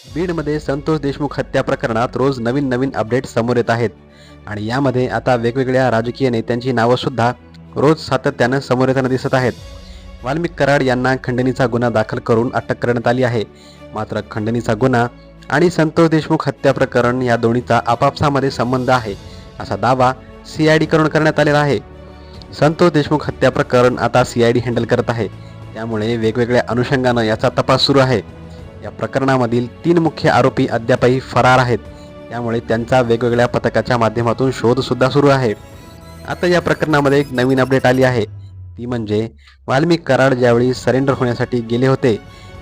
बीडमध्ये संतोष देशमुख हत्या प्रकरणात रोज नवीन अपडेट समोर येत आहेत आणि यामध्ये आता वेगवेगळ्या राजकीय नेत्यांची नावं सुद्धा रोज सातत्यानं समोर येताना दिसत आहेत. वाल्मिक कराड यांना खंडणीचा गुन्हा दाखल करून अटक करण्यात आली आहे. मात्र खंडणीचा गुन्हा आणि संतोष देशमुख हत्या प्रकरण या दोन्हीचा आपापसामध्ये संबंध आहे असा दावा CID कडून करण्यात आलेला आहे. संतोष देशमुख हत्या प्रकरण आता CID हँडल करत आहे, त्यामुळे वेगवेगळ्या अनुषंगानं याचा तपास सुरू आहे. या प्रकरणामधील 3 मुख्य आरोपी अद्यापही फरार आहेत, त्यामुळे त्यांचा वेगवेगळ्या पथकाच्या माध्यमातून शोध सुद्धा सुरू आहे. आता या प्रकरणामध्ये एक नवीन अपडेट आली आहे, ती म्हणजे वाल्मिक कराड ज्यावेळी सरेंडर होण्यासाठी गेले होते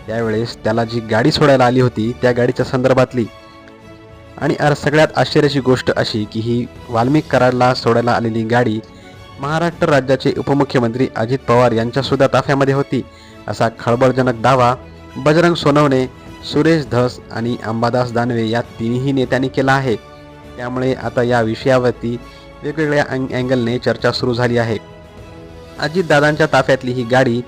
त्यावेळेस त्याला जी गाडी सोडायला आली होती त्या गाडीच्या संदर्भातली आणि सगळ्यात आश्चर्याची गोष्ट अशी की ही वाल्मिक कराडला सोडायला आलेली गाडी महाराष्ट्र राज्याचे उपमुख्यमंत्री अजित पवार यांच्या सुद्धा ताफ्यामध्ये होती असा खळबळजनक दावा बजरंग सोनवणे, सुरेश धस आणि अंबादास दानवे या तिन्ही नेत्यांनी केला आहे. त्यामुळे आता या विषयावरती वेगवेगळ्या अँगलने चर्चा सुरू झाली आहे. अजितदादांच्या ताफ्यातली ही गाडी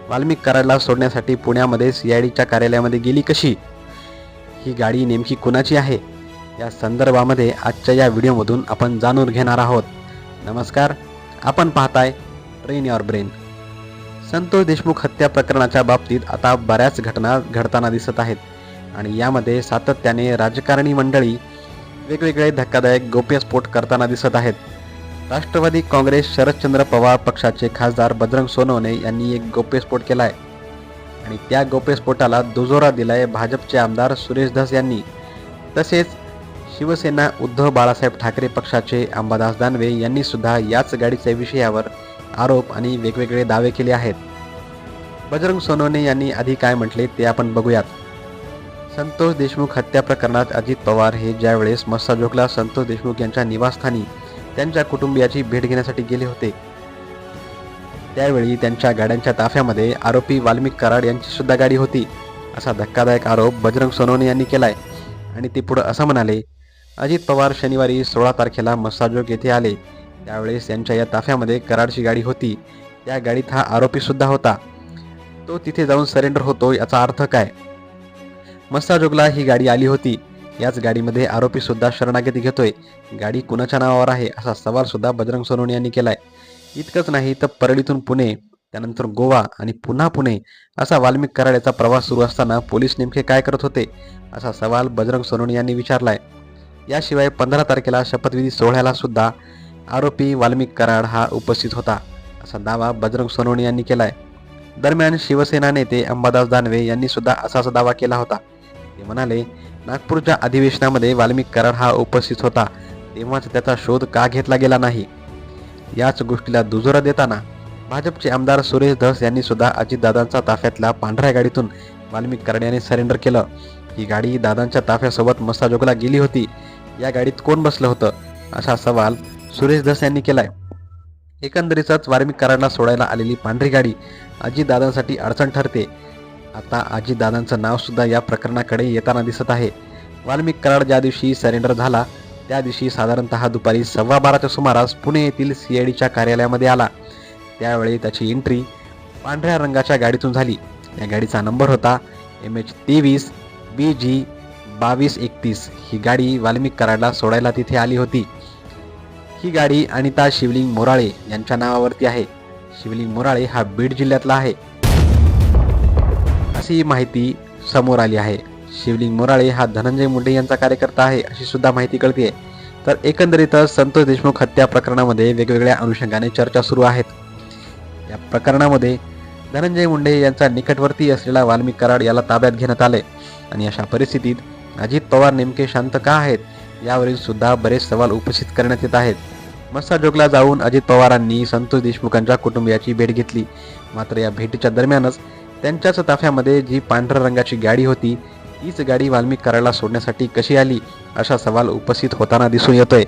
वाल्मिक कराडला सोडण्यासाठी पुण्यामध्ये CIDच्या कार्यालयामध्ये गेली कशी? ही गाडी नेमकी कुणाची आहे? या संदर्भामध्ये आजच्या या व्हिडिओमधून आपण जाणून घेणार आहोत. नमस्कार, आपण पाहताय train your brain. Santosh Deshmukh हत्या प्रकरणाच्या बाबतीत आता बऱ्याच घटना घडताना दिसत आहेत आणि यामध्ये सातत्याने राजकारणी मंडळी वेगवेगळे धक्कादायक गौप्यस्फोट करताना दिसत आहेत. राष्ट्रवादी काँग्रेस शरदचंद्र पवार पक्षाचे खासदार बजरंग सोनवणे यांनी एक गौप्यस्फोट केलाय आणि त्या गौप्यस्फोटाला दुजोरा दिलाय भाजपचे आमदार सुरेश धस यांनी. तसेच शिवसेना उद्धव बाळासाहेब ठाकरे पक्षाचे अंबादास दानवे यांनी सुद्धा याच गाडीच्या विषयावर आरोप आणि वेगवेगळे दावे केले आहेत. बजरंग सोनवणे यांनी आधी काय म्हटले ते आपण बघूयात. संतोष देशमुख हत्या प्रकरणात अजित पवार हे ज्यावेळेस मस्साजोगला संतोष देशमुख यांच्या निवासस्थानी त्यांच्या कुटुंबियाची भेट घेण्यासाठी गेले होते त्यावेळी त्यांच्या गाड्यांच्या ताफ्यामध्ये आरोपी वाल्मिक कराड यांची सुद्धा गाडी होती असा धक्कादायक आरोप बजरंग सोनवणे यांनी केलाय आणि ते पुढे असं म्हणाले, अजित पवार शनिवारी 16 तारखेला मस्साजोग येथे आले त्यावेळेस त्यांच्या या ताफ्यामध्ये कराडची गाडी होती. त्या गाडीत हा आरोपी सुद्धा होता. तो तिथे जाऊन सरेंडर होतो याचा अर्थ काय? मस्साजोगला ही गाडी आली होती, याच गाडीमध्ये आरोपी सुद्धा शरणागती घेतोय. गाडी कुणाच्या नावावर आहे असा सवाल सुद्धा बजरंग सोनवणे यांनी केलाय. इतकंच नाही तर परळीतून पुणे, त्यानंतर गोवा आणि पुन्हा पुणे असा वाल्मिक कराड याचा प्रवास सुरू असताना पोलीस नेमके काय करत होते असा सवाल बजरंग सोनवणे यांनी विचारलाय. याशिवाय 15 तारखेला शपथविधी सोहळ्याला सुद्धा आरोपी वाल्मिक कराड हा उपस्थित होता असा दावा बजरंग सोनवणे यांनी केलाय. दरम्यान शिवसेना नेते अंबादास दानवे यांनी सुद्धा असाच दावा केला होता. ते म्हणाले, नागपूरच्या अधिवेशनामध्ये वाल्मिक कराड हा उपस्थित होता तेव्हाच त्याचा शोध का घेतला गेला नाही. याच गोष्टीला दुजोरा देताना भाजपचे आमदार सुरेश धस यांनी सुद्धा अजितदादांच्या ताफ्यातल्या पांढऱ्या गाडीतून वाल्मिक कराड यांनी सरेंडर केलं. ही गाडी दादांच्या ताफ्यासोबत मस्साजोगला गेली होती. या गाडीत कोण बसलं होतं असा सवाल सुरेश धस यांनी केलाय. एकंदरीतच वाल्मिक कराडला सोडायला आलेली पांढरी गाडी अजितदादांसाठी अडचण ठरते. आता अजितदादांचं नाव सुद्धा या प्रकरणाकडे येताना दिसत आहे. वाल्मिक कराड ज्या दिवशी सरेंडर झाला त्या दिवशी साधारणतः दुपारी 12:15च्या सुमारास पुणे येथील CIDच्या कार्यालयामध्ये आला. त्यावेळी त्याची एंट्री पांढऱ्या रंगाच्या गाडीतून झाली. या गाडीचा नंबर होता MH23 BG 2231. ही गाडी वाल्मिक कराडला सोडायला तिथे आली होती. ही गाडी अनिता शिवलिंग मोराळे यांच्या नावावरती आहे. शिवलिंग मोराळे हा बीड जिल्ह्यातला आहे अशी माहिती समोर आली आहे. शिवलिंग मोराळे हा धनंजय मुंडे यांचा कार्यकर्ता आहे अशी सुद्धा माहिती कळते. तर एकंदरीतच संतोष देशमुख हत्या प्रकरणामध्ये वेगवेगळ्या अनुषंगाने चर्चा सुरू आहेत. या प्रकरणामध्ये धनंजय मुंडे यांचा निकटवर्ती असलेला वाल्मिक कराड याला ताब्यात घेण्यात आले आणि अशा परिस्थितीत अजित पवार नेमके शांत का आहेत यावरील सुद्धा बरेच सवाल उपस्थित करण्यात येत आहेत. मस्साजोगला जाऊन अजित पवारांनी संतोष देशमुखांच्या कुटुंबियाची भेट घेतली. मात्र या भेटीच्या दरम्यानच त्यांच्याच ताफ्यामध्ये जी पांढऱ्या रंगाची गाडी होती तीच गाडी वाल्मिक कराडला सोडण्यासाठी कशी आली असा सवाल उपस्थित होताना दिसून येतोय.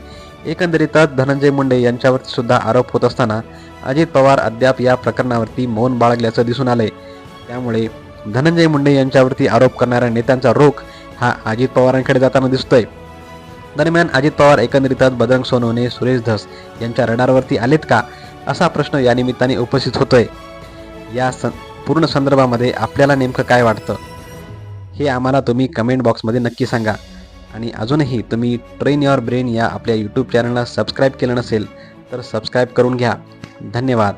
एकंदरीतच धनंजय मुंडे यांच्यावरती सुद्धा आरोप होत असताना अजित पवार अद्याप या प्रकरणावरती मौन बाळगल्याचं दिसून आलंय. त्यामुळे धनंजय मुंडे यांच्यावरती आरोप करणाऱ्या नेत्यांचा रोख हा अजित पवारांकडे जाताना दिसतोय. दरम्यान अजित पवार एकंदरीतच बजरंग सोनवणे, सुरेश धस यांच्या रडारवरती आलेत का असा प्रश्न या निमित्ताने उपस्थित होतोय. या पूर्ण संदर्भामध्ये आपल्याला नेमकं काय वाटतं हे आम्हाला तुम्ही कमेंट बॉक्समध्ये नक्की सांगा. आणि अजूनही तुम्ही ट्रेन युअर ब्रेन या आपल्या यूट्यूब चॅनलला सबस्क्राईब केलं नसेल तर सबस्क्राईब करून घ्या. धन्यवाद.